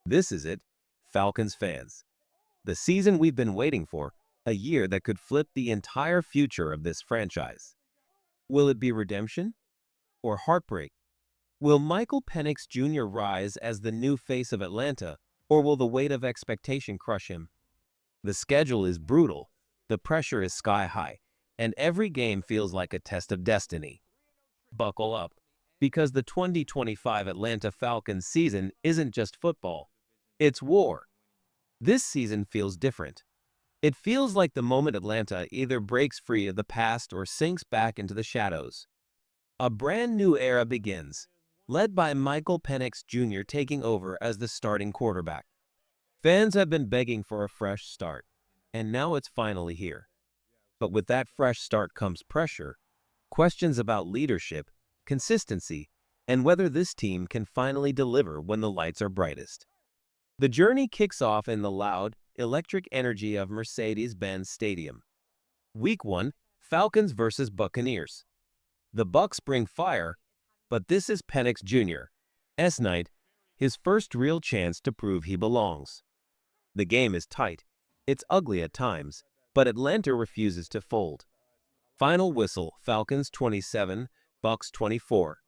This is it, Falcons fans. The season we've been waiting for, a year that could flip the entire future of this franchise. Will it be redemption or heartbreak? Will Michael Penix Jr. rise as the new face of Atlanta, or will the weight of expectation crush him? The schedule is brutal, the pressure is sky high, and every game feels like a test of destiny. Buckle up, because the 2025 Atlanta Falcons season isn't just football, it's war. This season feels different. It feels like the moment Atlanta either breaks free of the past or sinks back into the shadows. A brand new era begins, led by Michael Penix Jr. taking over as the starting quarterback. Fans have been begging for a fresh start, and now it's finally here. But with that fresh start comes pressure, questions about leadership, consistency, and whether this team can finally deliver when the lights are brightest. The journey kicks off in the loud, electric energy of Mercedes-Benz Stadium. Week 1, Falcons vs. Buccaneers. The Bucs bring fire, but this is Penix Jr.'s night, his first real chance to prove he belongs. The game is tight, it's ugly at times, but Atlanta refuses to fold. Final whistle, Falcons 27, Bucs 24.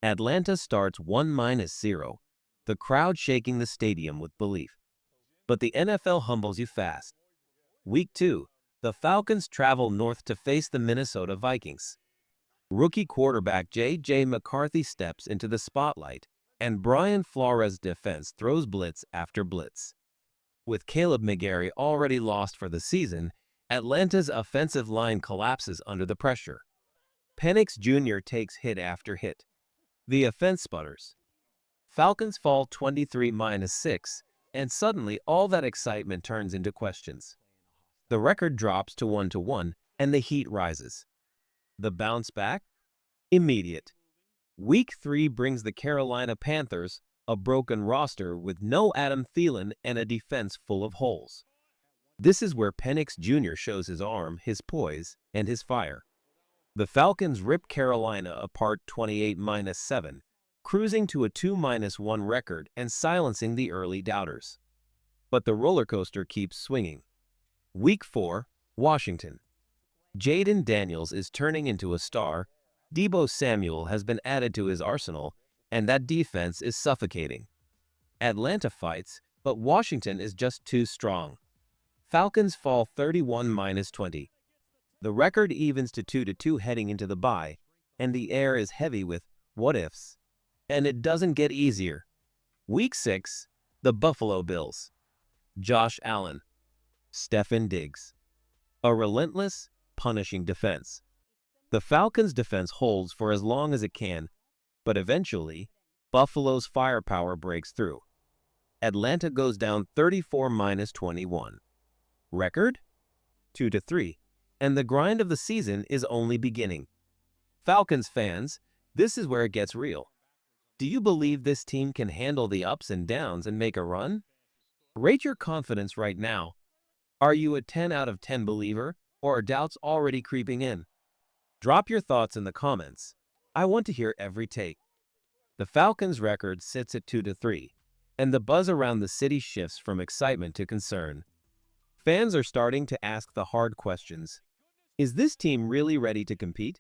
Atlanta starts 1-0, the crowd shaking the stadium with belief. But the NFL humbles you fast. Week 2, the Falcons travel north to face the Minnesota Vikings. Rookie quarterback J.J. McCarthy steps into the spotlight, and Brian Flores' defense throws blitz after blitz. With Caleb McGarry already lost for the season, Atlanta's offensive line collapses under the pressure. Penix Jr. takes hit after hit. The offense sputters. Falcons fall 23-6, and suddenly all that excitement turns into questions. The record drops to 1-1, and the heat rises. The bounce back? Immediate. Week 3 brings the Carolina Panthers, a broken roster with no Adam Thielen and a defense full of holes. This is where Penix Jr. shows his arm, his poise, and his fire. The Falcons rip Carolina apart 28-7, cruising to a 2-1 record and silencing the early doubters. But the roller coaster keeps swinging. Week 4, Washington. Jaden Daniels is turning into a star, Deebo Samuel has been added to his arsenal, and that defense is suffocating. Atlanta fights, but Washington is just too strong. Falcons fall 31-20. The record evens to 2-2 heading into the bye, and the air is heavy with what-ifs. And it doesn't get easier. Week 6, the Buffalo Bills. Josh Allen. Stefon Diggs. A relentless, punishing defense. The Falcons' defense holds for as long as it can, but eventually, Buffalo's firepower breaks through. Atlanta goes down 34-21. Record? 2-3, and the grind of the season is only beginning. Falcons fans, this is where it gets real. Do you believe this team can handle the ups and downs and make a run? Rate your confidence right now. Are you a 10 out of 10 believer, or are doubts already creeping in? Drop your thoughts in the comments. I want to hear every take. The Falcons' record sits at 2-3, and the buzz around the city shifts from excitement to concern. Fans are starting to ask the hard questions. Is this team really ready to compete?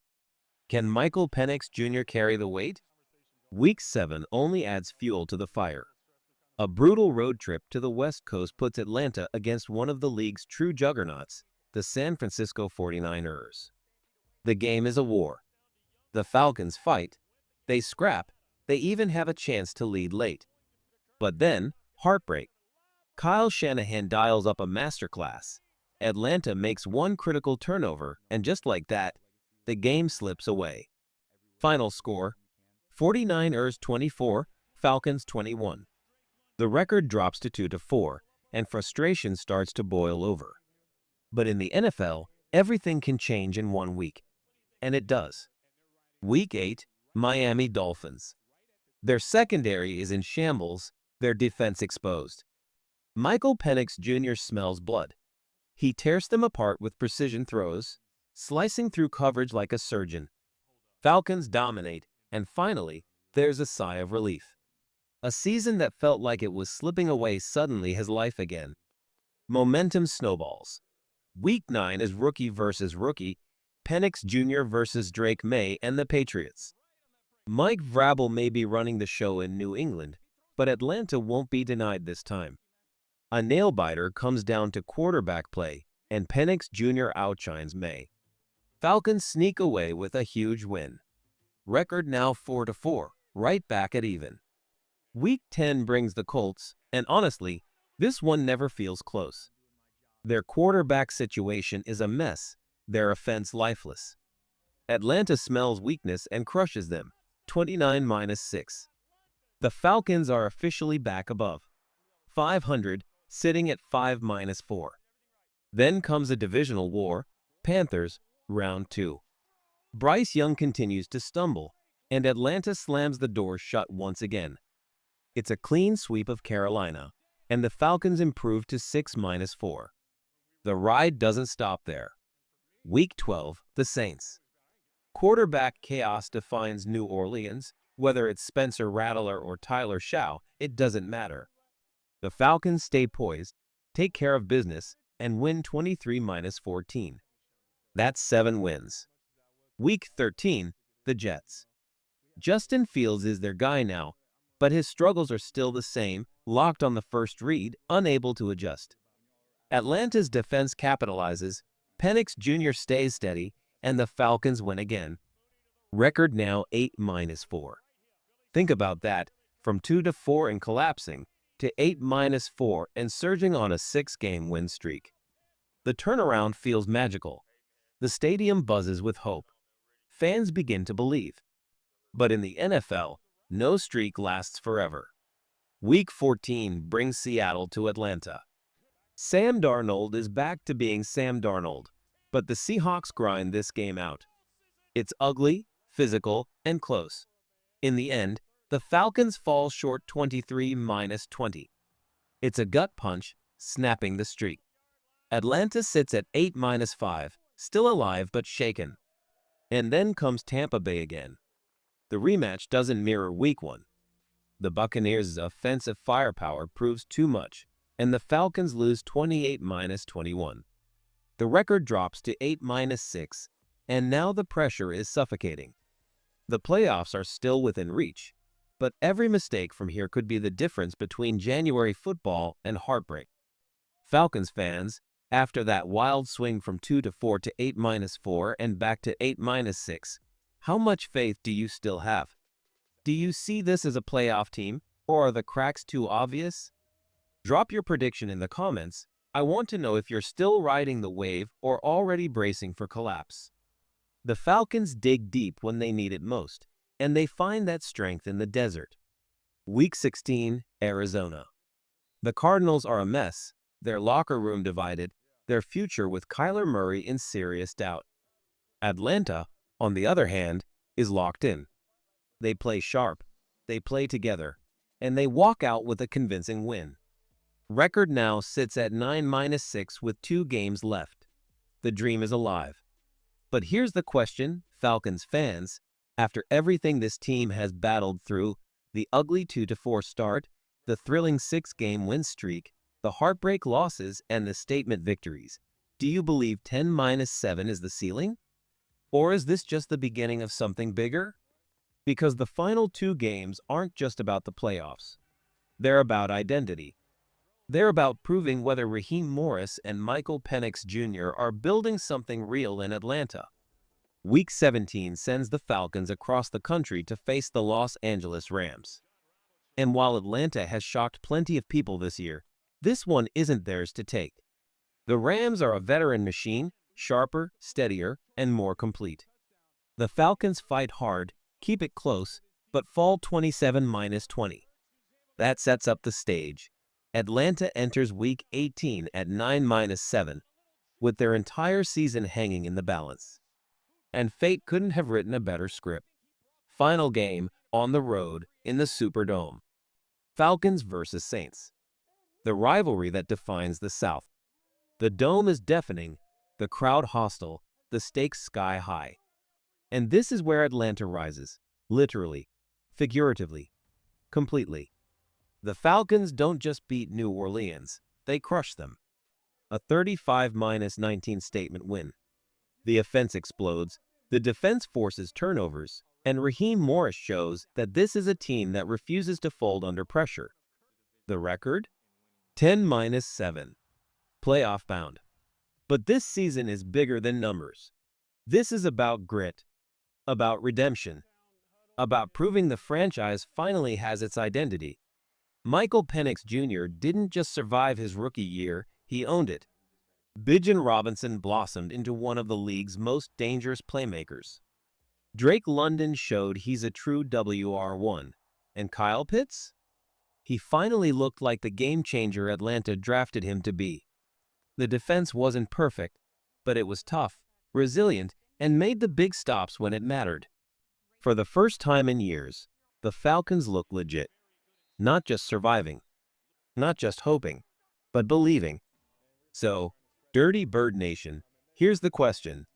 Can Michael Penix Jr. carry the weight? Week 7 only adds fuel to the fire. A brutal road trip to the West Coast puts Atlanta against one of the league's true juggernauts, the San Francisco 49ers. The game is a war. The Falcons fight, they scrap, they even have a chance to lead late. But then, heartbreak. Kyle Shanahan dials up a masterclass. Atlanta makes one critical turnover, and just like that, the game slips away. Final score, 49ers 24, Falcons 21. The record drops to 2-4, and frustration starts to boil over. But in the NFL, everything can change in 1 week. And it does. Week 8, Miami Dolphins. Their secondary is in shambles, their defense exposed. Michael Penix Jr. smells blood. He tears them apart with precision throws, slicing through coverage like a surgeon. Falcons dominate, and finally, there's a sigh of relief. A season that felt like it was slipping away suddenly has life again. Momentum snowballs. Week 9 is rookie versus rookie, Penix Jr. versus Drake May and the Patriots. Mike Vrabel may be running the show in New England, but Atlanta won't be denied this time. A nail-biter comes down to quarterback play, and Penix Jr. outshines May. Falcons sneak away with a huge win. Record now 4-4, right back at even. Week 10 brings the Colts, and honestly, this one never feels close. Their quarterback situation is a mess, their offense lifeless. Atlanta smells weakness and crushes them, 29-6. The Falcons are officially back above 500, sitting at 5-4. Then comes a divisional war, Panthers, round 2. Bryce Young continues to stumble, and Atlanta slams the door shut once again. It's a clean sweep of Carolina, and the Falcons improve to 6-4. The ride doesn't stop there. Week 12, the Saints. Quarterback chaos defines New Orleans. Whether it's Spencer Rattler or Tyler Shaw, it doesn't matter. The Falcons stay poised, take care of business, and win 23-14. That's 7 wins. Week 13, the Jets. Justin Fields is their guy now, but his struggles are still the same, locked on the first read, unable to adjust. Atlanta's defense capitalizes, Penix Jr. stays steady, and the Falcons win again. Record now 8-4. Think about that, from 2-4 and collapsing, to 8-4 and surging on a 6-game win streak. The turnaround feels magical. The stadium buzzes with hope. Fans begin to believe. But in the NFL, no streak lasts forever. Week 14 brings Seattle to Atlanta. Sam Darnold is back to being Sam Darnold, but the Seahawks grind this game out. It's ugly, physical, and close. In the end, the Falcons fall short 23-20. It's a gut punch, snapping the streak. Atlanta sits at 8-5, still alive but shaken. And then comes Tampa Bay again. The rematch doesn't mirror Week 1. The Buccaneers' offensive firepower proves too much, and the Falcons lose 28-21. The record drops to 8-6, and now the pressure is suffocating. The playoffs are still within reach, but every mistake from here could be the difference between January football and heartbreak. Falcons fans, after that wild swing from 2-4 to 8-4 and back to 8-6, how much faith do you still have? Do you see this as a playoff team, or are the cracks too obvious? Drop your prediction in the comments. I want to know if you're still riding the wave or already bracing for collapse. The Falcons dig deep when they need it most, and they find that strength in the desert. Week 16, Arizona. The Cardinals are a mess, their locker room divided, their future with Kyler Murray in serious doubt. Atlanta, on the other hand, is locked in. They play sharp, they play together, and they walk out with a convincing win. Record now sits at 9-6 with 2 games left. The dream is alive. But here's the question, Falcons fans. After everything this team has battled through, the ugly 2-4 start, the thrilling 6-game win streak, the heartbreak losses, and the statement victories, do you believe 10-7 is the ceiling? Or is this just the beginning of something bigger? Because the final 2 games aren't just about the playoffs. They're about identity. They're about proving whether Raheem Morris and Michael Penix Jr. are building something real in Atlanta. Week 17 sends the Falcons across the country to face the Los Angeles Rams. And while Atlanta has shocked plenty of people this year, this one isn't theirs to take. The Rams are a veteran machine, sharper, steadier, and more complete. The Falcons fight hard, keep it close, but fall 27-20. That sets up the stage. Atlanta enters Week 18 at 9-7, with their entire season hanging in the balance. And fate couldn't have written a better script. Final game, on the road, in the Superdome. Falcons versus Saints. The rivalry that defines the South. The dome is deafening, the crowd hostile, the stakes sky high. And this is where Atlanta rises, literally, figuratively, completely. The Falcons don't just beat New Orleans, they crush them. A 35-19 statement win. The offense explodes, the defense forces turnovers, and Raheem Morris shows that this is a team that refuses to fold under pressure. The record? 10-7. Playoff bound. But this season is bigger than numbers. This is about grit, about redemption, about proving the franchise finally has its identity. Michael Penix Jr. didn't just survive his rookie year, he owned it. Bijan Robinson blossomed into one of the league's most dangerous playmakers. Drake London showed he's a true WR1. And Kyle Pitts? He finally looked like the game-changer Atlanta drafted him to be. The defense wasn't perfect, but it was tough, resilient, and made the big stops when it mattered. For the first time in years, the Falcons look legit. Not just surviving, not just hoping, but believing. So, Dirty Bird Nation, here's the question.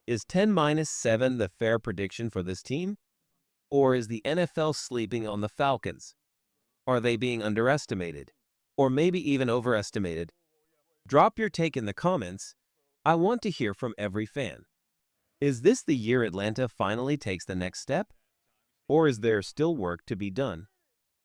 Is 10-7 the fair prediction for this team? Or is the NFL sleeping on the Falcons? Are they being underestimated? Or maybe even overestimated? Drop your take in the comments. I want to hear from every fan. Is this the year Atlanta finally takes the next step? Or is there still work to be done?